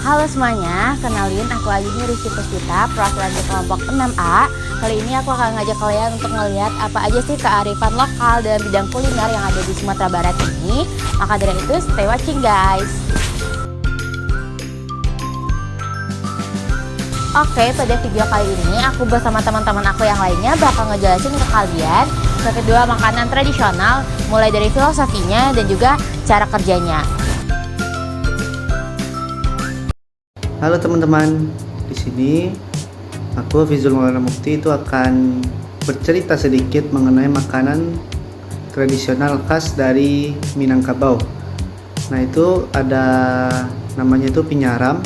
Halo semuanya, kenalin aku lagi nih Rizky Puspita, perwakilan di kelompok 6A. Kali ini aku akan ngajak kalian untuk ngelihat apa aja sih kearifan lokal dalam bidang kuliner yang ada di Sumatera Barat ini. Maka dari itu, stay watching guys. Oke, pada video kali ini aku bersama teman-teman aku yang lainnya bakal ngejelasin ke kalian kedua makanan tradisional, mulai dari filosofinya dan juga cara kerjanya. Halo teman-teman, di sini aku Fizul Maulana Mukti itu akan bercerita sedikit mengenai makanan tradisional khas dari Minangkabau. Nah, itu ada namanya itu pinyaram.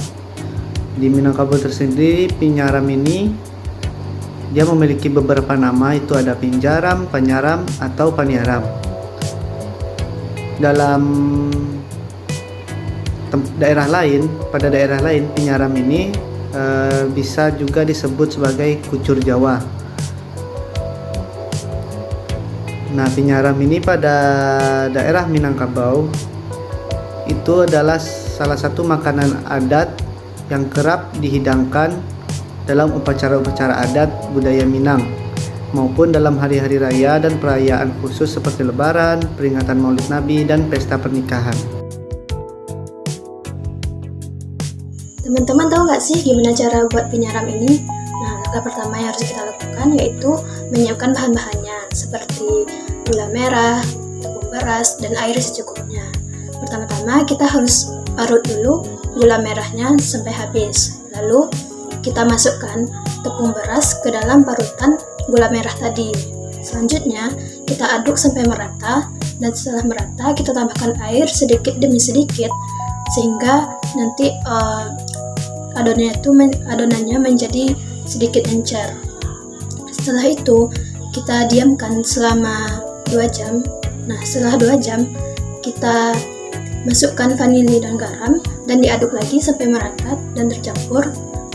Di Minangkabau tersendiri pinyaram ini dia memiliki beberapa nama, itu ada pinjaram, panyaram atau paniaram. Dalam pada daerah lain pinyaram ini bisa juga disebut sebagai kucur Jawa. Nah, pinyaram ini pada daerah Minangkabau itu adalah salah satu makanan adat yang kerap dihidangkan dalam upacara-upacara adat budaya Minang maupun dalam hari-hari raya dan perayaan khusus seperti Lebaran, peringatan Maulid Nabi, dan pesta pernikahan. Teman-teman tahu nggak sih gimana cara buat pinyaram ini? Nah, langkah pertama yang harus kita lakukan yaitu menyiapkan bahan-bahannya seperti gula merah, tepung beras, dan air secukupnya. Pertama-tama kita harus parut dulu gula merahnya sampai habis. Lalu kita masukkan tepung beras ke dalam parutan gula merah tadi. Selanjutnya kita aduk sampai merata, dan setelah merata kita tambahkan air sedikit demi sedikit sehingga nanti adonannya menjadi sedikit encer. Setelah itu kita diamkan selama 2 jam. Nah, setelah 2 jam kita masukkan vanili dan garam dan diaduk lagi sampai merata dan tercampur.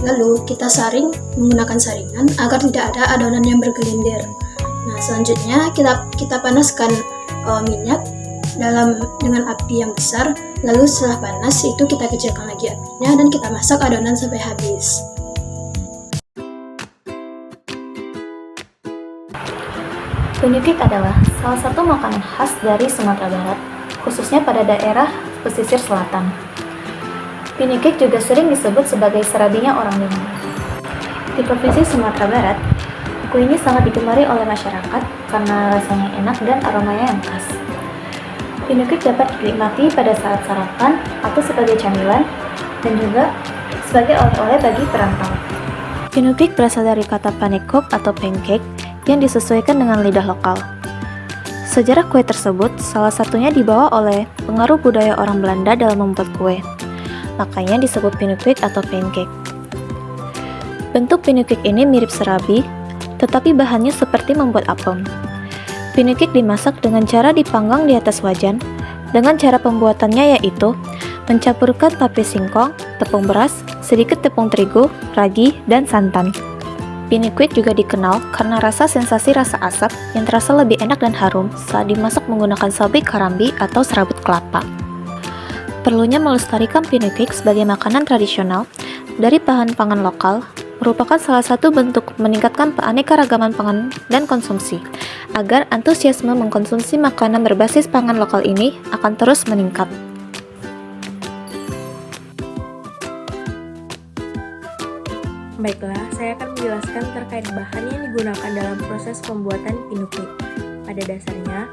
Lalu kita saring menggunakan saringan agar tidak ada adonan yang bergelindir. Nah, selanjutnya kita panaskan minyak dengan api yang besar. Lalu setelah panas itu kita kecilkan lagi apinya dan kita masak adonan sampai habis. Pinikik adalah salah satu makanan khas dari Sumatera Barat, khususnya pada daerah pesisir selatan. Pinikik juga sering disebut sebagai serabinya orang Minang. Di Provinsi Sumatera Barat, kue ini sangat digemari oleh masyarakat karena rasanya enak dan aromanya yang khas. Pinikik dapat dinikmati pada saat sarapan atau sebagai camilan dan juga sebagai oleh-oleh bagi perantau. Pinikik berasal dari kata panekuk atau pancake yang disesuaikan dengan lidah lokal. Sejarah kue tersebut salah satunya dibawa oleh pengaruh budaya orang Belanda dalam membuat kue. Makanya disebut pinikik atau pancake. Bentuk pinikik ini mirip serabi, tetapi bahannya seperti membuat apem. Pinikik dimasak dengan cara dipanggang di atas wajan. Dengan cara pembuatannya yaitu mencampurkan tape singkong, tepung beras, sedikit tepung terigu, ragi, dan santan. Pinikik juga dikenal karena sensasi rasa asap yang terasa lebih enak dan harum saat dimasak menggunakan sabik karambi atau serabut kelapa. Perlunya melestarikan pinikik sebagai makanan tradisional dari bahan pangan lokal merupakan salah satu bentuk meningkatkan keanekaragaman pangan dan konsumsi, agar antusiasme mengkonsumsi makanan berbasis pangan lokal ini akan terus meningkat. Baiklah, saya akan menjelaskan terkait bahan yang digunakan dalam proses pembuatan pinukik. Pada dasarnya,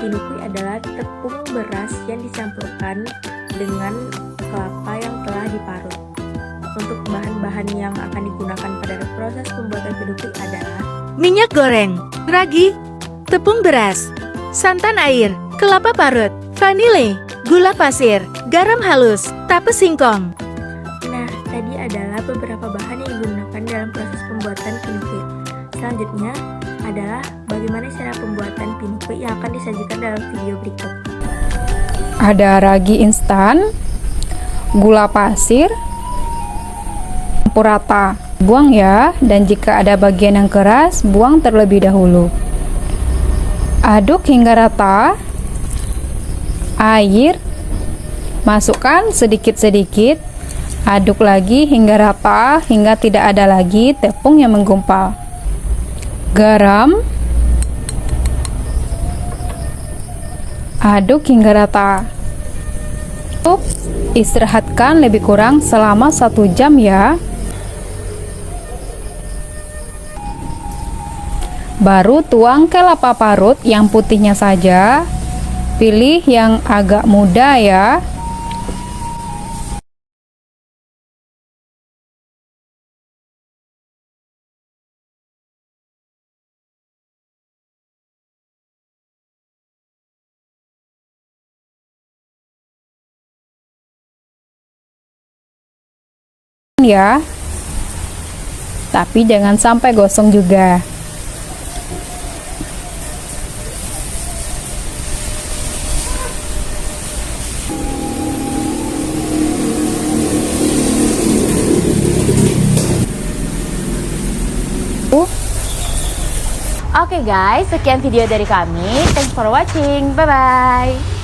pinukik adalah tepung beras yang dicampurkan dengan kelapa yang telah diparut. Untuk bahan-bahan yang akan digunakan pada proses pembuatan pinukik adalah minyak goreng, ragi, tepung beras, santan air, kelapa parut, vanile, gula pasir, garam halus, tape singkong. Nah, tadi adalah beberapa bahan yang digunakan dalam proses pembuatan pinukik. Selanjutnya adalah bagaimana cara pembuatan pinukik yang akan disajikan dalam video berikut. Ada ragi instan, gula pasir, campur rata. Buang ya, dan jika ada bagian yang keras, buang terlebih dahulu. Aduk hingga rata. Air, masukkan sedikit-sedikit. Aduk lagi hingga rata, hingga tidak ada lagi tepung yang menggumpal. Garam. Aduk hingga rata. Istirahatkan lebih kurang selama 1 jam ya. Baru tuang kelapa parut yang putihnya saja. Pilih yang agak muda ya. Ya, tapi jangan sampai gosong juga. Oke guys, sekian video dari kami. Thanks for watching. Bye-bye.